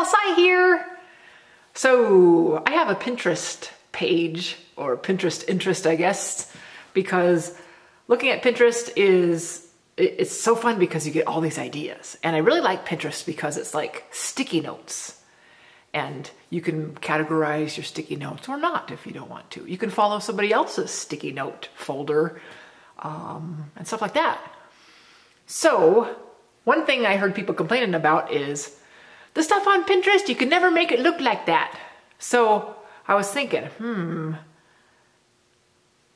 girl Si here. So I have a Pinterest page, or Pinterest interest, I guess, because looking at Pinterest it's so fun because you get all these ideas. And I really like Pinterest because it's like sticky notes. And you can categorize your sticky notes or not if you don't want to. You can follow somebody else's sticky note folder and stuff like that. So one thing I heard people complaining about is the stuff on Pinterest, you can never make it look like that. So I was thinking,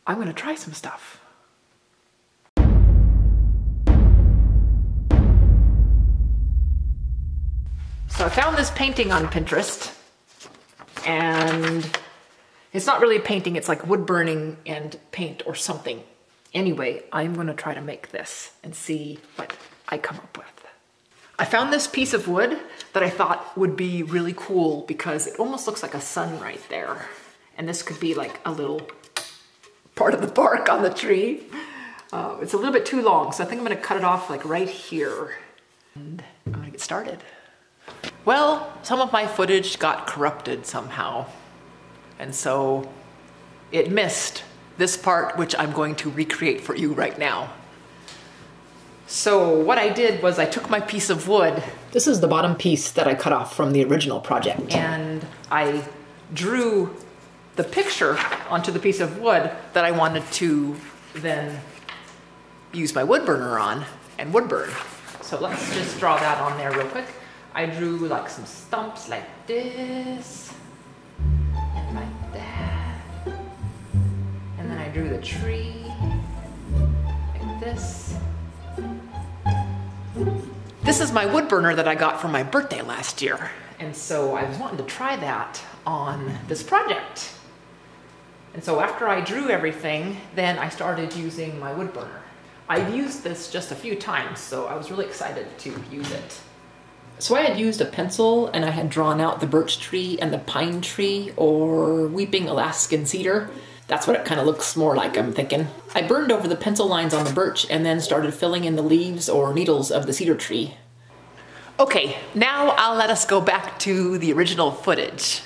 I'm gonna try some stuff. So I found this painting on Pinterest, and it's not really a painting, it's like wood burning and paint or something. Anyway, I'm gonna try to make this and see what I come up with. I found this piece of wood that I thought would be really cool because it almost looks like a sun right there. And this could be like a little part of the bark on the tree. It's a little bit too long, so I think I'm gonna cut it off like right here. And I'm gonna get started. Well, some of my footage got corrupted somehow. And so it missed this part, which I'm going to recreate for you right now. So what I did was I took my piece of wood. This is the bottom piece that I cut off from the original project. And I drew the picture onto the piece of wood that I wanted to then use my wood burner on and wood burn. So let's just draw that on there real quick. I drew like some stumps like this and like that. And then I drew the tree like this. This is my wood burner that I got for my birthday last year. And so I was wanting to try that on this project. And so after I drew everything, then I started using my wood burner. I've used this just a few times, so I was really excited to use it. So I had used a pencil and I had drawn out the birch tree and the pine tree, or weeping Alaskan cedar. That's what it kind of looks more like, I'm thinking. I burned over the pencil lines on the birch and then started filling in the leaves or needles of the cedar tree. Okay, now I'll let us go back to the original footage.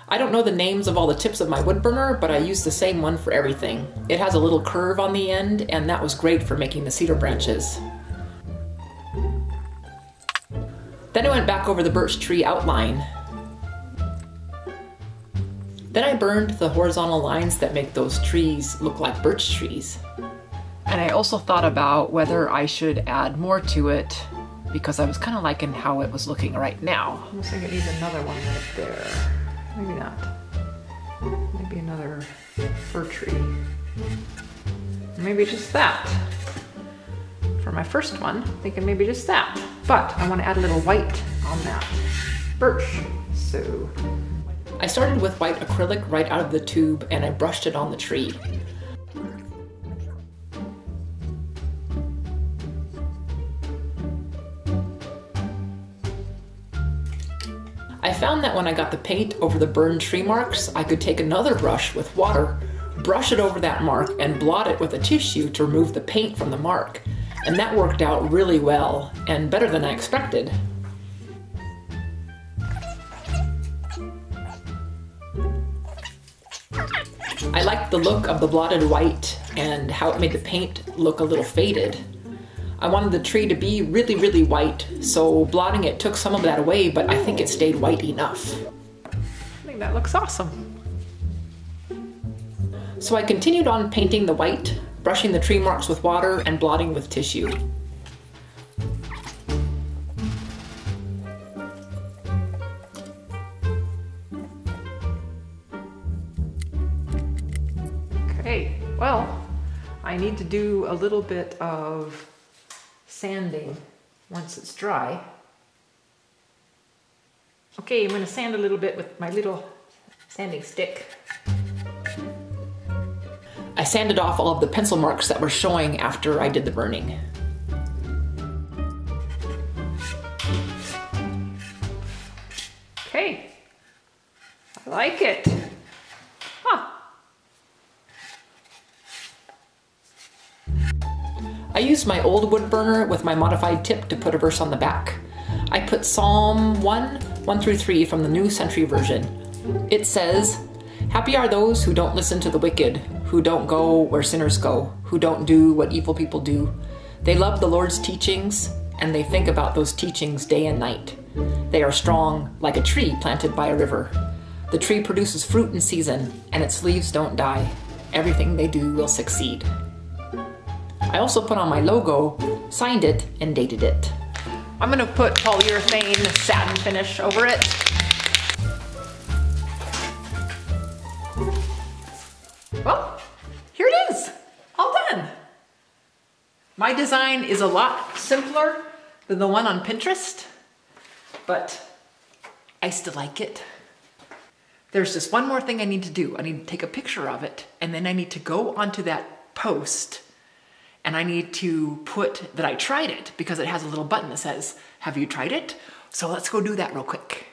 I don't know the names of all the tips of my wood burner, but I used the same one for everything. It has a little curve on the end, and that was great for making the cedar branches. Then I went back over the birch tree outline. Then I burned the horizontal lines that make those trees look like birch trees. And I also thought about whether I should add more to it because I was kind of liking how it was looking right now. I almost think it needs another one right there. Maybe not. Maybe another fir tree. Maybe just that. For my first one, I'm thinking maybe just that. But I want to add a little white on that birch. So I started with white acrylic right out of the tube and I brushed it on the tree. I found that when I got the paint over the burned tree marks, I could take another brush with water, brush it over that mark, and blot it with a tissue to remove the paint from the mark. And that worked out really well, and better than I expected. I liked the look of the blotted white and how it made the paint look a little faded. I wanted the tree to be really, really white, so blotting it took some of that away, but I think it stayed white enough. I think that looks awesome. So I continued on painting the white, brushing the tree marks with water and blotting with tissue. Okay, well, I need to do a little bit of sanding once it's dry. Okay, I'm going to sand a little bit with my little sanding stick. I sanded off all of the pencil marks that were showing after I did the burning. Okay, I like it. Huh. I used my old wood burner with my modified tip to put a verse on the back. I put Psalm 1 through 3 from the New Century Version. It says, "Happy are those who don't listen to the wicked, who don't go where sinners go, who don't do what evil people do. They love the Lord's teachings, and they think about those teachings day and night. They are strong like a tree planted by a river. The tree produces fruit in season, and its leaves don't die. Everything they do will succeed." I also put on my logo, signed it, and dated it. I'm gonna put polyurethane satin finish over it. Well, here it is, all done. My design is a lot simpler than the one on Pinterest, but I still like it. There's just one more thing I need to do. I need to take a picture of it, and then I need to go onto that post, and I need to put that I tried it, because it has a little button that says, "Have you tried it?" So let's go do that real quick.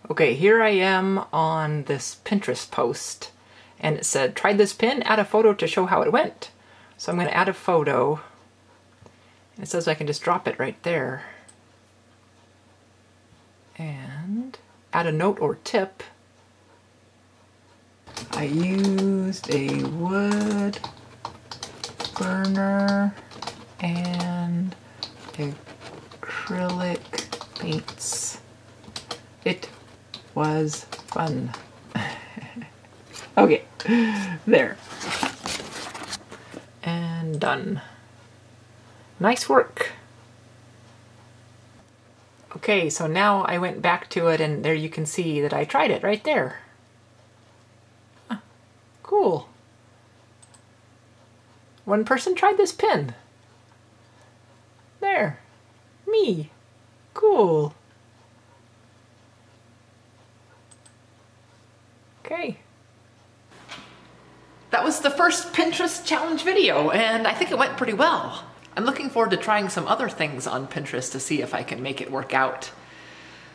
Okay, here I am on this Pinterest post, and it said, "Tried this pin, add a photo to show how it went." So I'm gonna add a photo. It says I can just drop it right there. And add a note or tip. I used a wood burner and acrylic paints. It was fun. Okay, there. And done. Nice work. Okay, so now I went back to it, and there you can see that I tried it right there. Huh, cool. One person tried this pin. There. Me. Cool. Okay. That was the first Pinterest challenge video, and I think it went pretty well. I'm looking forward to trying some other things on Pinterest to see if I can make it work out.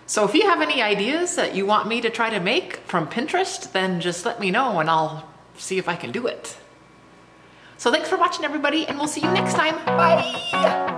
So if you have any ideas that you want me to try to make from Pinterest, then just let me know and I'll see if I can do it. So thanks for watching, everybody, and we'll see you next time. Bye!